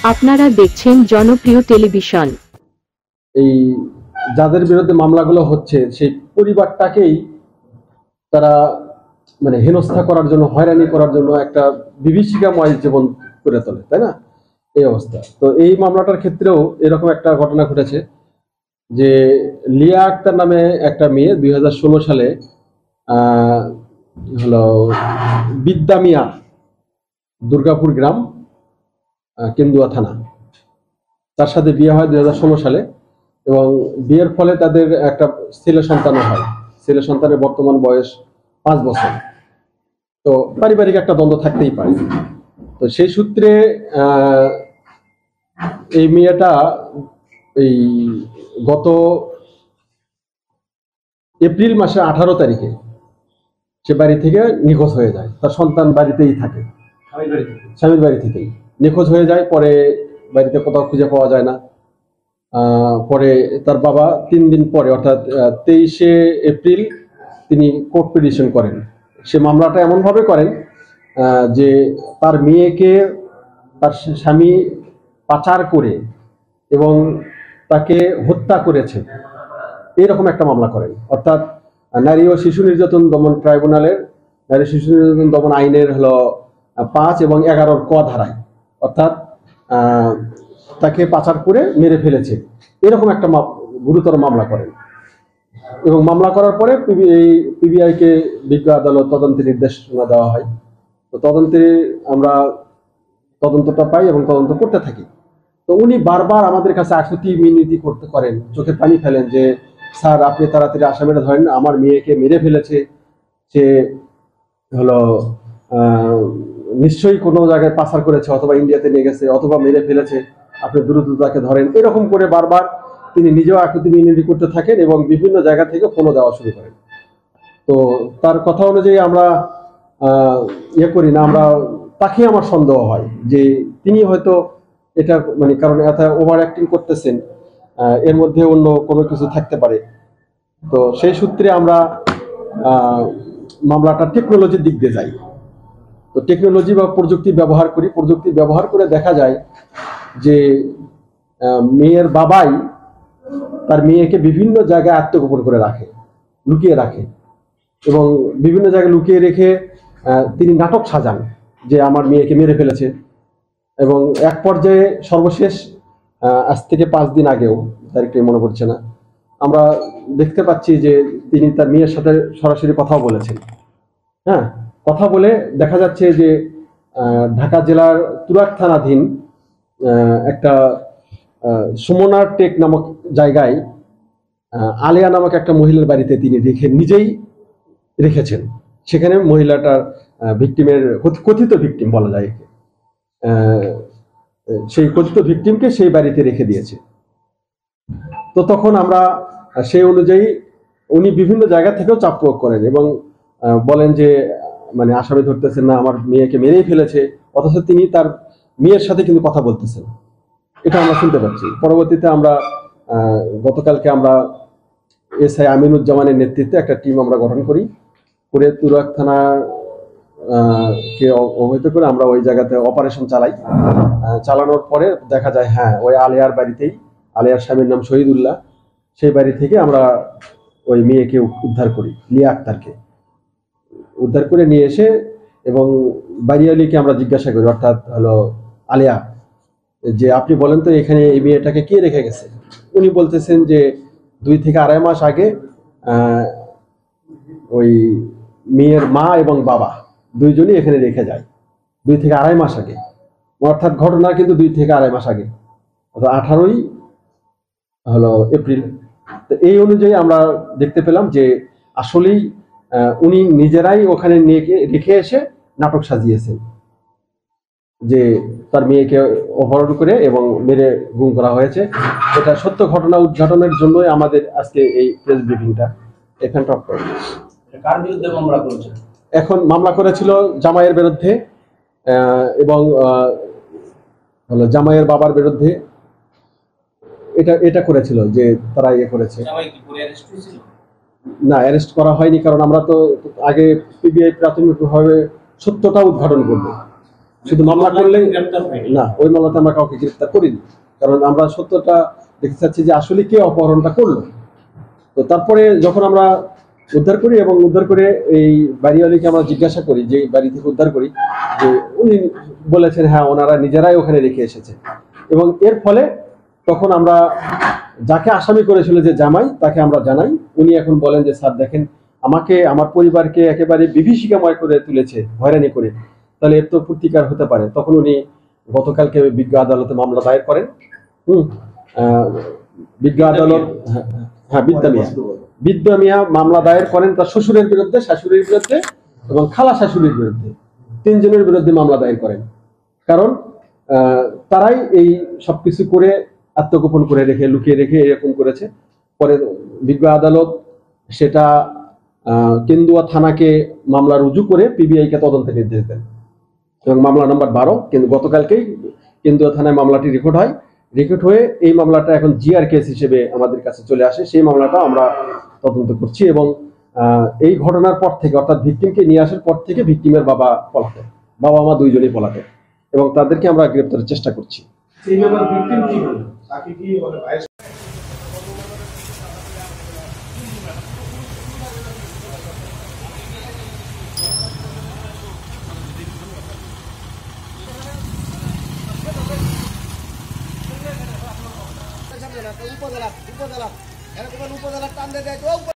আপনারা দেখছেন জনপ্রিয় টেলিভিশন। এই যাদের বিরুদ্ধে মামলাগুলো হচ্ছে সেই পরিবারটাকেই তারা মানে হেনস্থা করার জন্য, হয়রানি করার জন্য একটা বিভীষিকাময় জীবন করে তোলে, তাই না? এই অবস্থা। তো এই মামলাটার ক্ষেত্রেও এরকম একটা ঘটনা ঘটেছে যে লিয়া আক্তার নামে একটা মেয়ে 2016 সালে আহ, হলো বিদ্যা মিয়া, দুর্গাপুর গ্রাম, কেন্দুয়া থানা, তার সাথে বিয়ে হয় 2016 সালে। এবং বিয়ের ফলে তাদের একটা ছেলে সন্তানও হয়। ছেলে সন্তানের বর্তমান বয়স 5 বছর। তো পারিবারিক একটা দ্বন্দ্ব থাকতেই পারে। তো সেই সূত্রে এই মেয়েটা এই গত এপ্রিল মাসে 18 তারিখে সে বাড়ি থেকে নিখোঁজ হয়ে যায়। তার সন্তান বাড়িতেই থাকে, স্বামীর বাড়ি থেকেই নিখোঁজ হয়ে যায়। পরে বাড়িতে কোথাও খুঁজে পাওয়া যায় না। পরে তার বাবা 3 দিন পরে, অর্থাৎ 23শে এপ্রিল তিনি কোর্ট পিটিশন করেন। সে মামলাটা এমনভাবে করেন যে তার মেয়েকে তার স্বামী পাচার করে এবং তাকে হত্যা করেছে, এইরকম একটা মামলা করেন। অর্থাৎ নারী ও শিশু নির্যাতন দমন ট্রাইব্যুনালের নারী শিশু নির্যাতন দমন আইনের হলো 5 এবং 11 ক ধারায়, অর্থাৎ তাকে পাচার করে মেরে ফেলেছে, এরকম একটা গুরুতর মামলা করেন। এবং মামলা করার পরে পিবিআইকে বিজ্ঞ আদালত তদন্তের নির্দেশনা দেওয়া হয়। তো তদন্তে আমরা তদন্তটা পাই এবং তদন্ত করতে থাকি। তো উনি বারবার আমাদের কাছে আকুতি মিনতি করেন, চোখে পানি ফেলেন যে স্যার আপনি তাড়াতাড়ি আসামিটা ধরেন, আমার মেয়েকে মেরে ফেলেছে, সে হলো নিশ্চয়ই কোনো জায়গায় পাচার করেছে, অথবা ইন্ডিয়াতে নিয়ে গেছে, অথবা মেরে ফেলেছে, আপনি দ্রুত তাকে ধরেন। এরকম করে বারবার তিনি নিজেও আকুতি মিনতি করতে থাকেন এবং বিভিন্ন জায়গা থেকে ফোনও দেওয়া শুরু করেন। তো তার কথা অনুযায়ী আমরা করি না, আমরা তাকে আমার সন্দেহ হয় যে তিনি হয়তো এটা মানে কারণ এত ওভার অ্যাক্টিং করতেছেন, এর মধ্যে অন্য কোনো কিছু থাকতে পারে। তো সেই সূত্রে আমরা মামলাটা টেকনোলজির দিক দিয়ে যাই। তো টেকনোলজি বা প্রযুক্তি ব্যবহার করি। প্রযুক্তি ব্যবহার করে দেখা যায় যে মেয়ের বাবাই তার মেয়েকে বিভিন্ন জায়গায় আত্মগোপন করে রাখে, লুকিয়ে রাখে, এবং বিভিন্ন জায়গায় লুকিয়ে রেখে তিনি নাটক সাজান যে আমার মেয়েকে মেরে ফেলেছে। এবং এক পর্যায়ে সর্বশেষ আজ থেকে 5 দিন আগেও, তারিখটা মনে পড়ছে না, আমরা দেখতে পাচ্ছি যে তিনি তার মেয়ের সাথে সরাসরি কথাও বলেছেন। হ্যাঁ, কথা বলে দেখা যাচ্ছে যে ঢাকা জেলার তুরাগ থানাধীন একটা সুমনার টেক নামক জায়গায় আলিয়া নামক একটা মহিলার বাড়িতে তিনি নিজেই রেখেছেন। সেখানে মহিলাটার ভিকটিমের কথিত ভিকটিম বলা যায়, সেই কথিত ভিকটিমকে সেই বাড়িতে রেখে দিয়েছে। তো তখন আমরা সেই অনুযায়ী উনি বিভিন্ন জায়গা থেকেও চাপ প্রয়োগ করেন এবং বলেন যে মানে আসামি ধরতেছেন না, আমার মেয়েকে মেরেই ফেলেছে, অথচ তিনি তার মেয়ের সাথে কিন্তু কথা বলতেছেন। এটা আমরা শুনতে পাচ্ছি। পরবর্তীতে আমরা গতকালকে আমরা এসআই আমিনুজ্জামানের নেতৃত্বে একটা টিম আমরা গঠন করি, করে তুরাগ থানা কে অবহিত করে আমরা ওই জায়গাতে অপারেশন চালাই। চালানোর পরে দেখা যায় হ্যাঁ, ওই আলিয়ার বাড়িতেই, আলিয়ার স্বামীর নাম শহীদুল্লাহ, সেই বাড়ি থেকে আমরা ওই মেয়েকে উদ্ধার করি, লিয়া আক্তারকে উদ্ধার করে নিয়ে এসে এবং বাড়িওয়ালিকে আমরা জিজ্ঞাসা করি, অর্থাৎ হলো আলিয়া, যে আপনি বলেন তো এখানে এই মেয়েটাকে কে রেখে গেছে? উনি বলতেছেন যে 2 থেকে আড়াই মাস আগে ওই মেয়ের মা এবং বাবা দুইজনই এখানে রেখে যায়, 2 থেকে আড়াই মাস আগে। অর্থাৎ ঘটনা কিন্তু 2 থেকে আড়াই মাস আগে, 18ই হলো এপ্রিল। তো এই অনুযায়ী আমরা দেখতে পেলাম যে আসলেই উনি নিজেরাই ওখানে নিয়ে রেখে এসে নাটক সাজিয়েছেন যে তার মেয়েকে অপহরণ করে এবং মেরে গুম করা হয়েছে। এটা সত্য ঘটনা উদ্ঘাটনের জন্যই আমাদের আজকে এই প্রেস ব্রিফিংটা এখানে টক করে। কার বিরুদ্ধে মামলা করেছে? এখন মামলা করেছিল জামাইয়ের বিরুদ্ধে এবং হলো জামাইয়ের বাবার বিরুদ্ধে। এটা করেছিল যে তারা করেছে। না, অ্যারেস্ট করা হয়নি, কারণ আমরা তো আগে পিবিআই প্রাথমিকভাবে সত্যটা উদ্ঘাটন করবো। শুধু মামলা করলেই গ্রেপ্তার হয়নি। না, ওই মামলাতে আমরা কাউকে গ্রেপ্তার করিনি, কারণ আমরা সত্যটা দেখতে চাচ্ছি যে আসলে কে অপহরণটা করলো। তো তারপরে যখন আমরা উদ্ধার করি এবং উদ্ধার করে এই বাড়িওয়ালিকে আমরা জিজ্ঞাসা করি, যে বাড়ি থেকে উদ্ধার করি, যে উনি বলেছেন হ্যাঁ ওনারা নিজেরাই ওখানে রেখে এসেছে। এবং এর ফলে তখন আমরা যাকে আসামি করেছিল যে জামাই, তাকে আমরা জানাই। উনি এখন বলেন যে স্যার দেখেন, আমাকে আমার পরিবারকে একেবারে বিভীষিকাময় করে তুলেছে, হয়রানি করে, তাহলে এর তো প্রতিকার হতে পারে। তখন উনি গতকালকে বিজ্ঞ আদালতে মামলা দায়ের করেন। বিজ্ঞ আদালত, হ্যাঁ বিদ্যা মিয়া মামলা দায়ের করেন তার শ্বশুরের বিরুদ্ধে, শাশুড়ির বিরুদ্ধে এবং খালা শাশুড়ির বিরুদ্ধে, তিনজনের বিরুদ্ধে মামলা দায়ের করেন। কারণ তারাই এই সবকিছু করে আত্মগোপন করে রেখে, লুকিয়ে রেখে এরকম করেছে। পরে বিজ্ঞ আদালত সেটা কেন্দুয়া থানাকে মামলা রুজু করে পিবিআইকে তদন্তের নির্দেশ দেন এবং মামলা নম্বর 12, কিন্তু গতকালকেই কেন্দুয়া থানায় মামলাটি রেকর্ড হয়। রেকর্ড হয়ে এই মামলাটা এখন জিআর কেস হিসেবে আমাদের কাছে চলে আসে। সেই মামলাটা আমরা তদন্ত করছি এবং এই ঘটনার পর থেকে, অর্থাৎ ভিকটিমকে নিয়ে আসার পর থেকে ভিকটিমের বাবা পলাতক, বাবা মা দুইজনই পলাতক এবং তাদেরকে আমরা গ্রেপ্তারের চেষ্টা করছি। সেই ব্যাপারে ভিকটিম কি বলে? তাকে কি মানে ভাইস উপজেলা এরকম উপজেলা টান দেয়